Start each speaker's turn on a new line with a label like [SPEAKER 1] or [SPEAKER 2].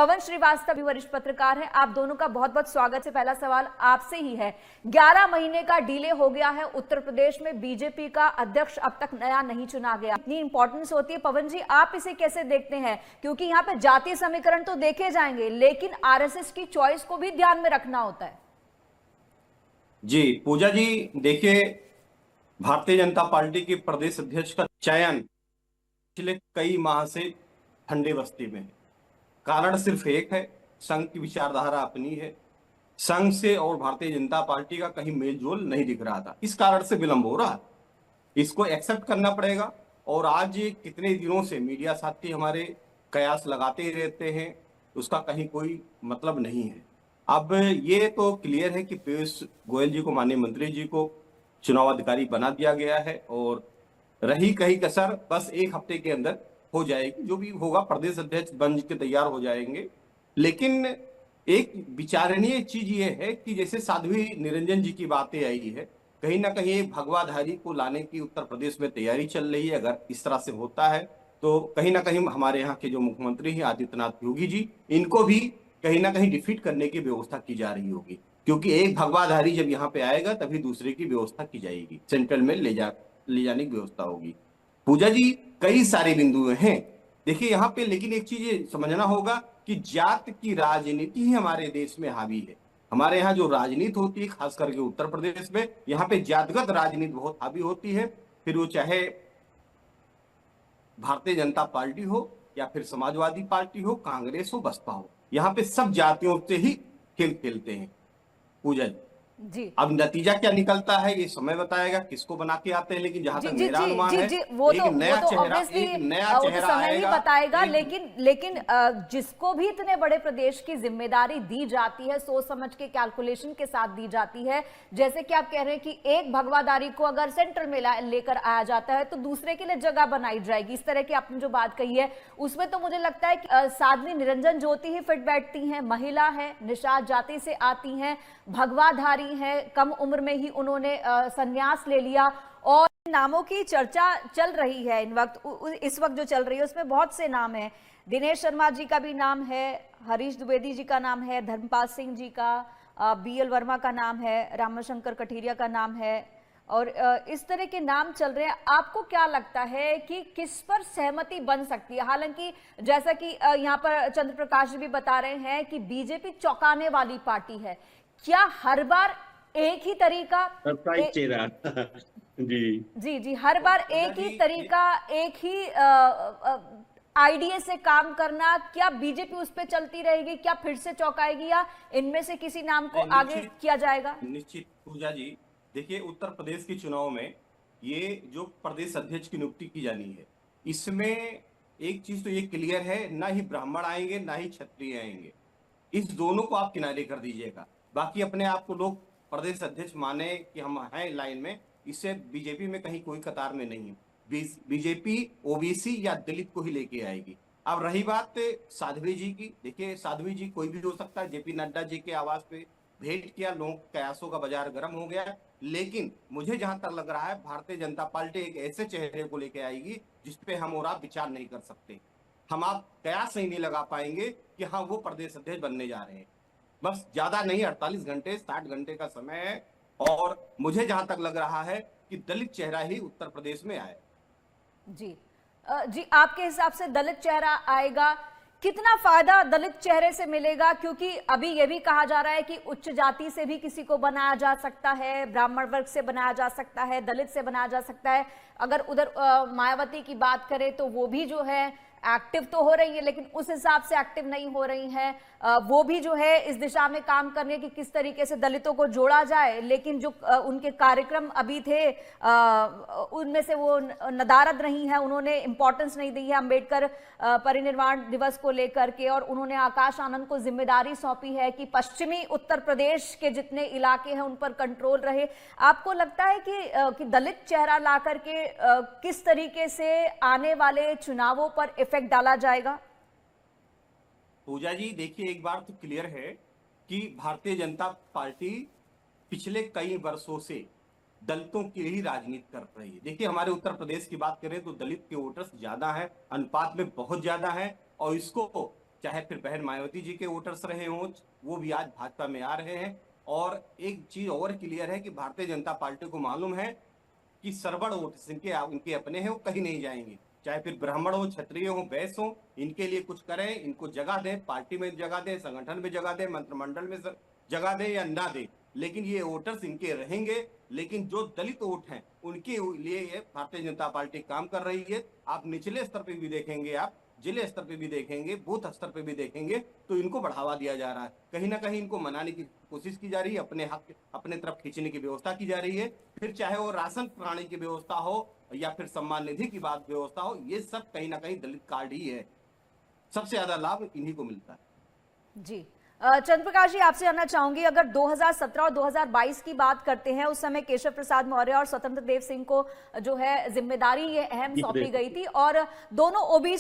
[SPEAKER 1] पवन श्रीवास्तव भी वरिष्ठ पत्रकार हैं। आप दोनों का बहुत बहुत स्वागत है। पहला सवाल आपसे ही है, 11 महीने का डिले हो गया है उत्तर प्रदेश में, बीजेपी का अध्यक्ष अब तक नया नहीं चुना गया, इतनी इंपॉर्टेंस होती है। पवन जी, आप इसे कैसे देखते हैं? क्योंकि यहाँ पे जातीय समीकरण तो देखे जाएंगे, लेकिन आरएसएस की चॉइस को भी ध्यान में रखना होता है।
[SPEAKER 2] जी पूजा जी, देखिए, भारतीय जनता पार्टी के प्रदेश अध्यक्ष का चयन पिछले कई माह से ठंडे बस्ती में है। कारण सिर्फ एक है, संघ की विचारधारा अपनी है। संघ से और भारतीय जनता पार्टी का कहीं मेलजोल नहीं दिख रहा था, इस कारण से विलंब हो रहा है। इसको एक्सेप्ट करना पड़ेगा। और आज कितने दिनों से मीडिया साथी हमारे कयास लगाते ही रहते हैं, उसका कहीं कोई मतलब नहीं है। अब ये तो क्लियर है कि पीयूष गोयल जी को, माननीय मंत्री जी को चुनाव अधिकारी बना दिया गया है, और रही कहीं कसर बस एक हफ्ते के अंदर हो जाएगी। जो भी होगा, प्रदेश अध्यक्ष बन के तैयार हो जाएंगे। लेकिन एक विचारणीय चीज ये है कि जैसे साध्वी निरंजन जी की बातें आई है, कहीं ना कहीं एक भगवाधारी को लाने की उत्तर प्रदेश में तैयारी चल रही है। अगर इस तरह से होता है तो कहीं ना कहीं हमारे यहाँ के जो मुख्यमंत्री हैं आदित्यनाथ योगी जी, इनको भी कहीं ना कहीं डिफीट करने की व्यवस्था की जा रही होगी। क्योंकि एक भगवाधारी जब यहाँ पे आएगा तभी दूसरे की व्यवस्था की जाएगी, सेंट्रल में ले जाने की व्यवस्था होगी। पूजा जी, कई सारे बिंदु हैं देखिए यहाँ पे, लेकिन एक चीज ये समझना होगा कि जात की राजनीति ही हमारे देश में हावी है। हमारे यहाँ जो राजनीति होती है, खास करके उत्तर प्रदेश में, यहाँ पे जातगत राजनीति बहुत हावी होती है। फिर वो चाहे भारतीय जनता पार्टी हो या फिर समाजवादी पार्टी हो, कांग्रेस हो, बसपा हो, यहाँ पे सब जातियों से ही खेल खेलते हैं। पूजा
[SPEAKER 1] जी
[SPEAKER 2] अब नतीजा क्या निकलता है ये समय बताएगा, किसको बना के आते हैं। लेकिन जहां
[SPEAKER 1] जी
[SPEAKER 2] तक
[SPEAKER 1] जी
[SPEAKER 2] मेरा
[SPEAKER 1] जी
[SPEAKER 2] अनुमान
[SPEAKER 1] जी
[SPEAKER 2] है,
[SPEAKER 1] जी
[SPEAKER 2] एक नया चेहरा,
[SPEAKER 1] ऑब्वियसली
[SPEAKER 2] एक नया
[SPEAKER 1] वो तो
[SPEAKER 2] चेहरा
[SPEAKER 1] समय ही
[SPEAKER 2] आएगा।
[SPEAKER 1] बताएगा।
[SPEAKER 2] एक
[SPEAKER 1] लेकिन जिसको भी इतने बड़े प्रदेश की जिम्मेदारी दी जाती है, सोच समझ के कैलकुलेशन के साथ दी जाती है। जैसे कि आप कह रहे हैं कि एक भगवाधारी को अगर सेंटर में लेकर आया जाता है तो दूसरे के लिए जगह बनाई जाएगी, इस तरह की आपने जो बात कही है उसमें तो मुझे लगता है कि साध्वी निरंजन ज्योति ही फिट बैठती हैं। महिला है, निषाद जाति से आती हैं, भगवाधारी हैं, कम उम्र में ही उन्होंने संन्यास ले लिया, और नामों की चर्चा चल रही है इस वक्त जो चल रही है उसमें बहुत से नाम हैं। दिनेश शर्मा जी का भी नाम है, हरीश द्विवेदी जी का नाम है, धर्मपाल सिंह जी का, बीएल वर्मा का नाम है, रामशंकर कठेरिया का नाम है, और इस तरह के नाम चल रहे हैं। आपको क्या लगता है कि किस पर सहमति बन सकती है? हालांकि जैसा कि यहाँ पर चंद्र प्रकाश जी भी बता रहे हैं कि बीजेपी चौंकाने वाली पार्टी है। क्या हर बार एक ही तरीका,
[SPEAKER 3] चेहरा जी
[SPEAKER 1] जी जी, हर बार एक ही तरीका, एक ही आइडिया से काम करना, क्या बीजेपी उस पर चलती रहेगी? क्या फिर से चौंकाएगी, या इनमें से किसी नाम को आगे किया जाएगा?
[SPEAKER 2] निश्चित पूजा जी, देखिए उत्तर प्रदेश के चुनाव में ये जो प्रदेश अध्यक्ष की नियुक्ति की जानी है, इसमें एक चीज तो ये क्लियर है, ना ही ब्राह्मण आएंगे ना ही क्षत्रिय आएंगे। इस दोनों को आप किनारे कर दीजिएगा। बाकी अपने आप को लोग प्रदेश अध्यक्ष माने कि हम हैं लाइन में, इससे बीजेपी में कहीं कोई कतार में नहीं है। बीजेपी ओबीसी या दलित को ही लेके आएगी। अब रही बात साध्वी जी की, देखिए साध्वी जी कोई भी हो सकता है। जेपी नड्डा जी के आवाज पे भेंट किया, लोगों कयासों का बाजार गर्म हो गया। लेकिन मुझे जहां तक लग रहा है, भारतीय जनता पार्टी एक ऐसे चेहरे को लेके आएगी जिसपे हम और आप विचार नहीं कर सकते। हम आप कयास ही नहीं लगा पाएंगे कि हाँ वो प्रदेश अध्यक्ष बनने जा रहे हैं। बस ज्यादा नहीं, 48 घंटे 60 घंटे का समय है, और मुझे जहां तक लग रहा है कि दलित चेहरा ही उत्तर प्रदेश में आए।
[SPEAKER 1] जी जी, आपके हिसाब से दलित चेहरा आएगा? कितना फायदा दलित चेहरे से मिलेगा? क्योंकि अभी यह भी कहा जा रहा है कि उच्च जाति से भी किसी को बनाया जा सकता है, ब्राह्मण वर्ग से बनाया जा सकता है, दलित से बनाया जा सकता है। अगर उधर मायावती की बात करें तो वो भी जो है एक्टिव तो हो रही है, लेकिन उस हिसाब से एक्टिव नहीं हो रही हैं। वो भी जो है इस दिशा में काम कर रही है कि किस तरीके से दलितों को जोड़ा जाए, लेकिन जो उनके कार्यक्रम अभी थे उनमें से वो नदारद रही है, उन्होंने इंपॉर्टेंस नहीं दी है अंबेडकर परिनिर्वाण दिवस को लेकर के, और उन्होंने आकाश आनंद को जिम्मेदारी सौंपी है कि पश्चिमी उत्तर प्रदेश के जितने इलाके हैं उन पर कंट्रोल रहे। आपको लगता है कि दलित चेहरा ला करके किस तरीके से आने वाले चुनावों पर इफेक्ट डाला जाएगा?
[SPEAKER 2] पूजा जी, देखिए एक बार तो क्लियर है कि भारतीय जनता पार्टी पिछले कई वर्षों से दलितों की ही राजनीति कर रही है। देखिए हमारे उत्तर प्रदेश की बात करें तो दलित के वोटर्स ज्यादा हैं, अनुपात में बहुत ज्यादा है, और इसको चाहे फिर बहन मायावती जी के वोटर्स रहे हों, वो भी आज भाजपा में आ रहे हैं। और एक चीज और क्लियर है कि भारतीय जनता पार्टी को मालूम है कि सरबड़ वोट उनके अपने हैं, वो कहीं नहीं जाएंगे। चाहे फिर ब्राह्मण हो, क्षत्रिय हो, वैश्य हो, इनके लिए कुछ करें, इनको जगह दें, पार्टी में जगह दें, संगठन में जगह दें, मंत्रिमंडल में जगह दें या ना दें, लेकिन ये वोटर्स इनके रहेंगे। लेकिन जो दलित वोट हैं उनके लिए ये भारतीय जनता पार्टी काम कर रही है। आप निचले स्तर पे भी देखेंगे, आप जिले स्तर पे भी देखेंगे, बूथ स्तर पे भी देखेंगे, तो इनको बढ़ावा दिया जा रहा है। कहीं ना कहीं इनको मनाने की कोशिश की जा रही है, अपने हक अपने तरफ खींचने की व्यवस्था की जा रही है। फिर चाहे वो राशन प्रणाली की व्यवस्था हो या फिर सम्मान निधि की बात व्यवस्था हो, ये सब कहीं ना कहीं दलित कार्ड ही है। सबसे ज्यादा लाभ इन्हीं को मिलता है।
[SPEAKER 1] जी चंद्र प्रकाश जी, आपसे जानना चाहूंगी, अगर 2017 और 2022 की बात करते हैं, उस समय केशव प्रसाद मौर्य और स्वतंत्र देव सिंह को जो है जिम्मेदारी ये अहम सौंपी गई थी और दोनों ओबीसी